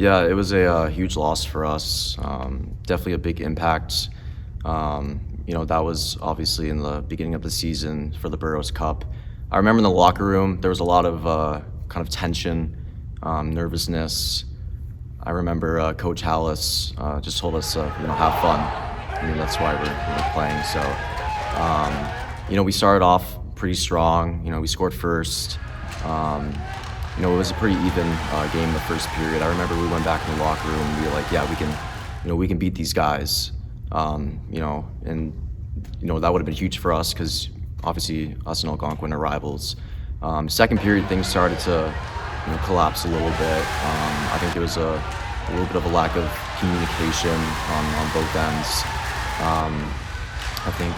Yeah, it was a huge loss for us. Definitely a big impact. That was obviously in the beginning of the season for the Burroughs Cup. I remember in the locker room there was a lot of kind of tension, nervousness. I remember Coach Hallis just told us, have fun. I mean, that's why we're playing. So, we started off pretty strong. We scored first. It was a pretty even game in the first period. I remember we went back in the locker room and we were like, yeah, we can beat these guys. That would have been huge for us because obviously us and Algonquin are rivals. Second period, things started to collapse a little bit. I think there was a little bit of a lack of communication on both ends. I think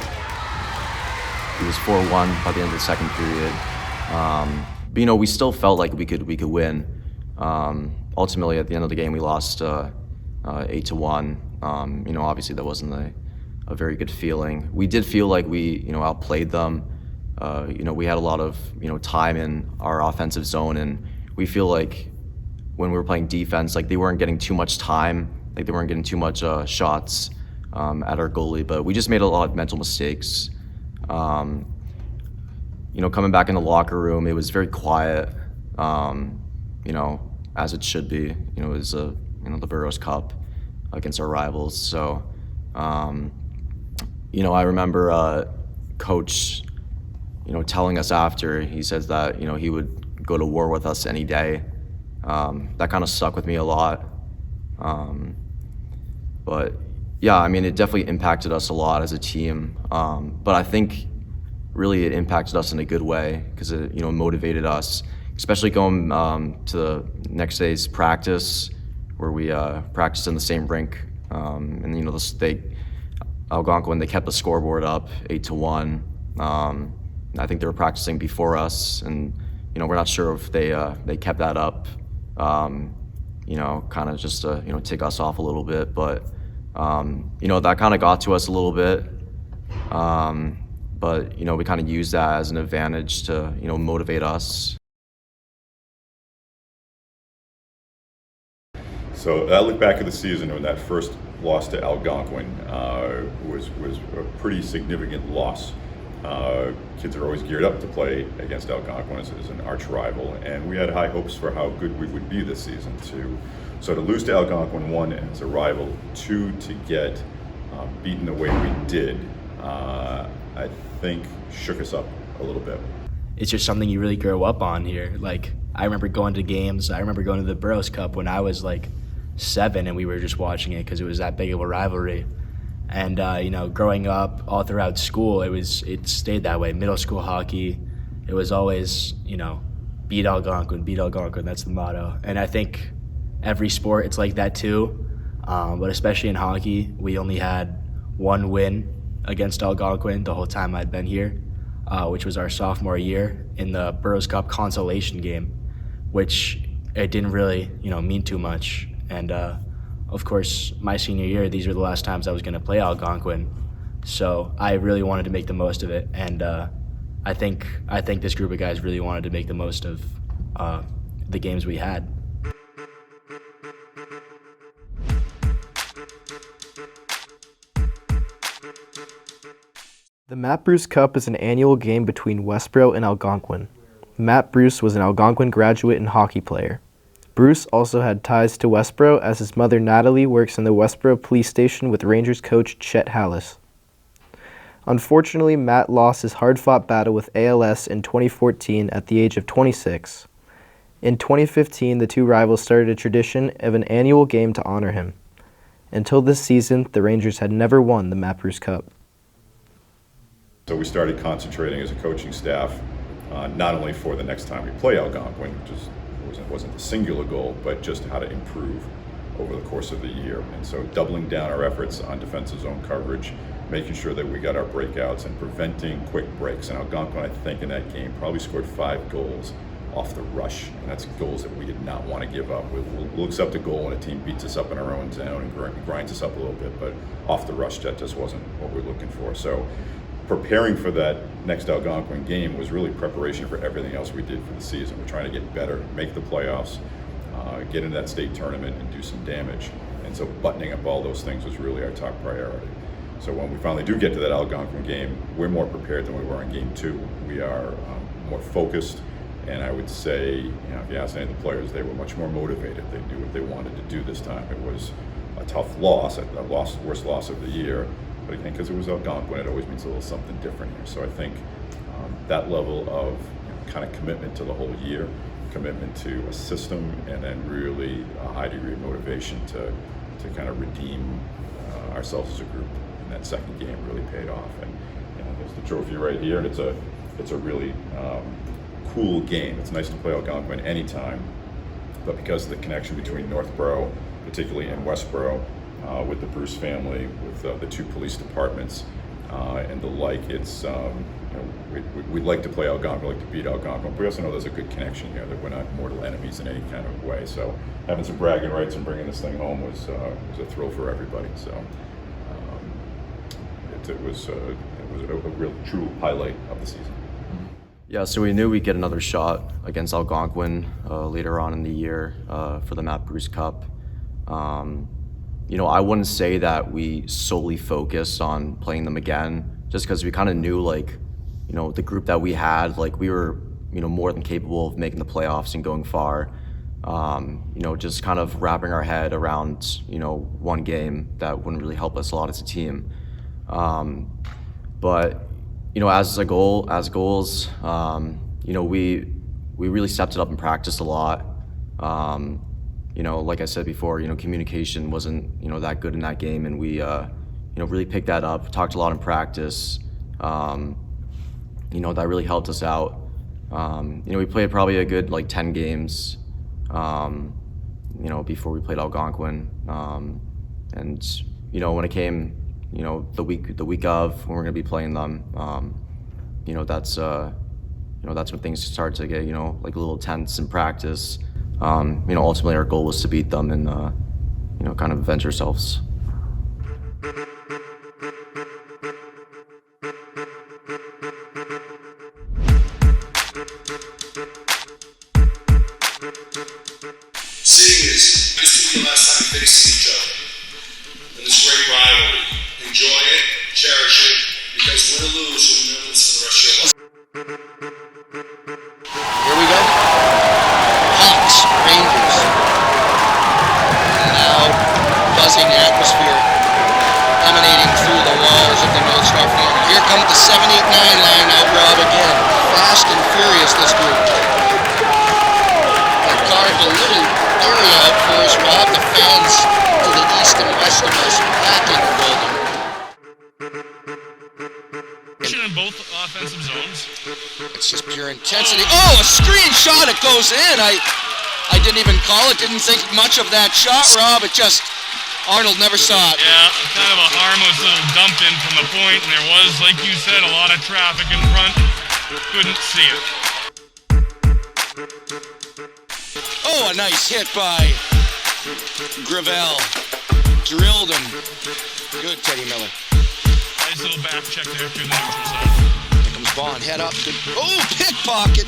it was 4-1 by the end of the second period. But we still felt like we could win. Ultimately, at the end of the game, we lost 8-1. Obviously that wasn't a very good feeling. We did feel like we outplayed them. We had a lot of time in our offensive zone, and we feel like when we were playing defense, like they weren't getting too much time, like they weren't getting too much shots at our goalie. But we just made a lot of mental mistakes. Coming back in the locker room, it was very quiet, as it should be. It was the Burroughs Cup against our rivals. So, I remember Coach, telling us after, he says that, he would go to war with us any day. That kind of stuck with me a lot. But yeah, I mean, it definitely impacted us a lot as a team. But I think really it impacted us in a good way because it, motivated us, especially going to the next day's practice where we practiced in the same rink. Algonquin, they kept the scoreboard up 8-1. I think they were practicing before us, and we're not sure if they kept that up, kind of just to tick us off a little bit. But that kind of got to us a little bit. But we kind of used that as an advantage to motivate us. So I look back at the season when that first loss to Algonquin was a pretty significant loss. Kids are always geared up to play against Algonquin as an arch rival, and we had high hopes for how good we would be this season. So to lose to Algonquin, 1, as a rival, 2, to get beaten the way we did, I think shook us up a little bit. It's just something you really grow up on here. Like, I remember going to games. I remember going to the Burroughs Cup when I was like 7, and we were just watching it because it was that big of a rivalry. And growing up all throughout school, it stayed that way. Middle school hockey, it was always beat Algonquin. That's the motto. And I think every sport it's like that too. But especially in hockey, we only had one win against Algonquin the whole time I'd been here, which was our sophomore year in the Burroughs Cup consolation game, which it didn't really mean too much. And of course, my senior year, these were the last times I was going to play Algonquin, so I really wanted to make the most of it. And I think this group of guys really wanted to make the most of the games we had. The Matt Bruce Cup is an annual game between Westborough and Algonquin. Matt Bruce was an Algonquin graduate and hockey player. Bruce also had ties to Westborough as his mother Natalie works in the Westborough police station with Rangers coach Chet Hallis. Unfortunately, Matt lost his hard-fought battle with ALS in 2014 at the age of 26. In 2015, the two rivals started a tradition of an annual game to honor him. Until this season, the Rangers had never won the Matt Bruce Cup. So we started concentrating as a coaching staff, not only for the next time we play Algonquin, which wasn't the singular goal, but just how to improve over the course of the year. And so doubling down our efforts on defensive zone coverage, making sure that we got our breakouts and preventing quick breaks. And Algonquin, I think, in that game probably scored 5 goals off the rush, and that's goals that we did not want to give up. We'll accept a goal when a team beats us up in our own zone and grinds us up a little bit, but off the rush, that just wasn't what we're looking for. So preparing for that next Algonquin game was really preparation for everything else we did for the season. We're trying to get better, make the playoffs, get into that state tournament and do some damage. And so buttoning up all those things was really our top priority. So when we finally do get to that Algonquin game, we're more prepared than we were in game 2. We are more focused, and I would say, if you ask any of the players, they were much more motivated. They knew what they wanted to do this time. It was a tough loss, worst loss of the year, but again, because it was Algonquin, it always means a little something different here. So I think that level of kind of commitment to the whole year, commitment to a system, and then really a high degree of motivation to kind of redeem ourselves as a group in that second game really paid off. And there's the trophy right here, and it's a really cool game. It's nice to play Algonquin anytime, but because of the connection between Northborough, particularly in Westborough, with the Bruce family, with the 2 police departments, and the like, it's we like to play Algonquin, we like to beat Algonquin, but we also know there's a good connection here, that we're not mortal enemies in any kind of way. So having some bragging rights and bringing this thing home was a thrill for everybody. So it was a real true highlight of the season. Yeah, so we knew we'd get another shot against Algonquin later on in the year for the Matt Bruce Cup. I wouldn't say that we solely focused on playing them again, just because we kind of knew, the group that we had, we were, more than capable of making the playoffs and going far. Just kind of wrapping our head around, one game that wouldn't really help us a lot as a team. But as goals, we really stepped it up in practice a lot. Like I said before, communication wasn't, that good in that game, and we, really picked that up, talked a lot in practice. That really helped us out. We played probably a good 10 games, before we played Algonquin. And, when it came, the week of when we're going to be playing them, that's when things start to get, a little tense in practice. Ultimately our goal was to beat them and, kind of avenge ourselves. Seeing is, this will be the last time facing each other in this great rivalry. Enjoy it, cherish it, because win or lose, you'll remember this for the rest of your life. Here we go. Hawks, Rangers. And now, buzzing atmosphere emanating through the walls of the North Star Theater. Here comes the 7-8-9 line out, Rob, again. Fast and furious, this group. They've carved a little area out for us, Rob. The fans to the east and west of us packing the building. In both offensive zones. It's just pure intensity. Oh, a screenshot! It goes in. I didn't even call it. Didn't think much of that shot, Rob. It just Arnold never saw it. Yeah, kind of a harmless little dump in from the point, and there was, like you said, a lot of traffic in front. Couldn't see it. Oh, a nice hit by Gravel. Drilled him. Good, Teddy Miller. Nice little back check there through the neutral zone. Here comes Bohn, head up. Good. Oh, pickpocket.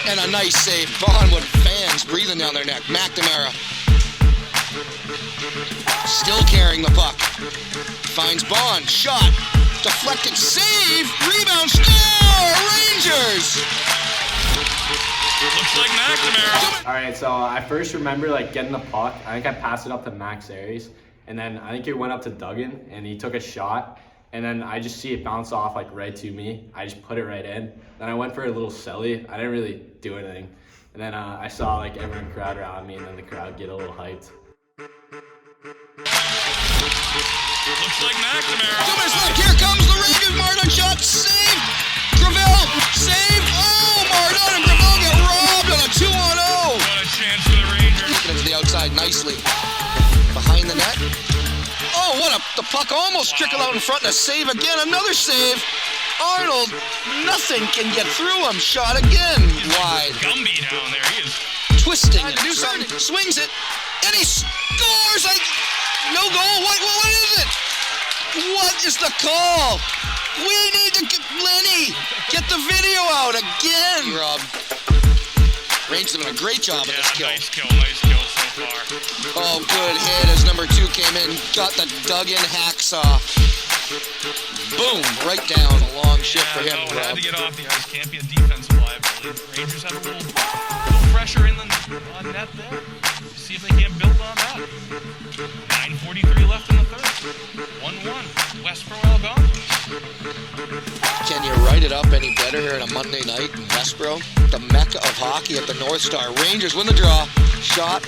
And a nice save. Bohn with fans breathing down their neck. McNamara. Still carrying the puck. Finds Bohn. Shot. Deflected. Save. Rebound. Score. Rangers. Looks like McNamara. All right, so I first remember getting the puck. I think I passed it up to Max Aries, and then I think it went up to Duggan, and he took a shot, and then I just see it bounce off right to me. I just put it right in. Then I went for a little celly. I didn't really do anything, and then I saw everyone crowd around me, and then the crowd get a little hyped. Looks like McNamara. 2 minutes left. Here comes the Rangers. Mardon shot. Save. Gravel. Save. Oh, Mardon and Gravel get robbed on a 2-on-0. What a chance for the Rangers. Taken to the outside nicely. Behind the net. Oh, the puck almost trickled out in front and a save again. Another save. Arnold, nothing can get through him. Shot again. Wide. Gumby down there. He is Twisting it. Do something. Swings it. And he scores. No goal. What is it? What is the call? We need to get Lenny. Get the video out again. Rob. Rangers have done a great job of Yeah, this kill. nice kill so far. Oh, good hit as number 2 came in, got the dug-in hacksaw. Boom, right down. A long shift for him, no, had Rob. to get off the ice. Can't be a defensive liability. Rangers have a little pressure in the net there. See if they can't build on that. 9:43 left in the third. 1-1. Westborough Algonquin. Can you write it up any better here on a Monday night in Westborough? The mecca of hockey at the North Star. Rangers win the draw. Shot.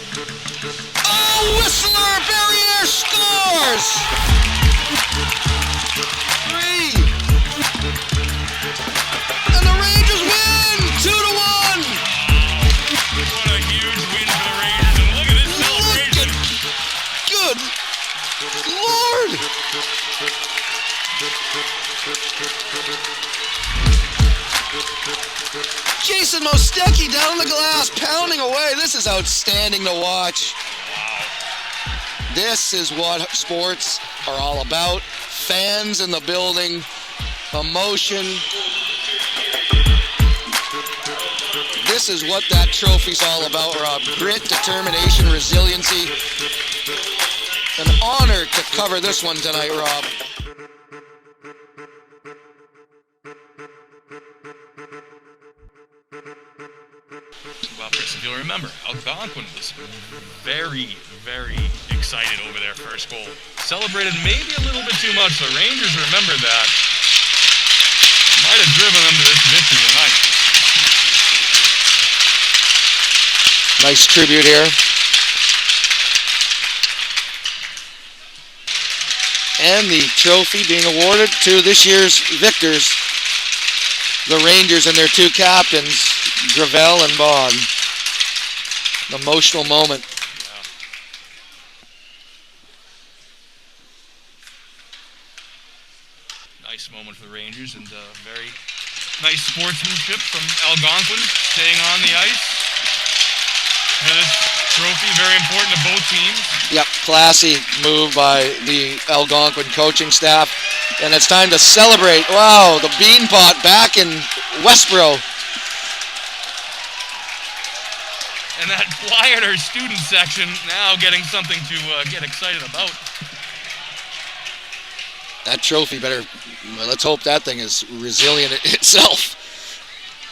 Oh, Whistler! Barrier scores! 3. And the Rangers win! 2-1! What a huge win for the Rangers. And look at this celebration. Good Lord! Jason Mostecki down the glass, pounding away. This is outstanding to watch. This is what sports are all about. Fans in the building, emotion. This is what that trophy's all about, Rob. Grit, determination, resiliency. An honor to cover this one tonight, Rob. Well, Chris, if you'll remember, Algonquin was very, very excited over their first goal. Celebrated maybe a little bit too much. The Rangers remembered that. Might have driven them to this victory tonight. Nice tribute here. And the trophy being awarded to this year's victors, the Rangers and their 2 captains, Gravel and Bohn. An emotional moment. Yeah. Nice moment for the Rangers, and very nice sportsmanship from Algonquin, staying on the ice. And this trophy, very important to both teams. Yep, classy move by the Algonquin coaching staff. And it's time to celebrate. Wow, the bean pot back in Westborough. And that quieter student section now getting something to get excited about. That trophy better, well, let's hope that thing is resilient itself.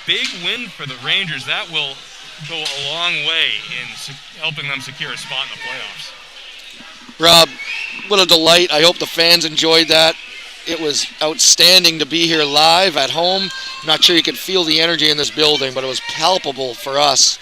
Big win for the Rangers. That will go a long way in helping them secure a spot in the playoffs. Rob, what a delight. I hope the fans enjoyed that. It was outstanding to be here live at home. I'm not sure you could feel the energy in this building, but it was palpable for us.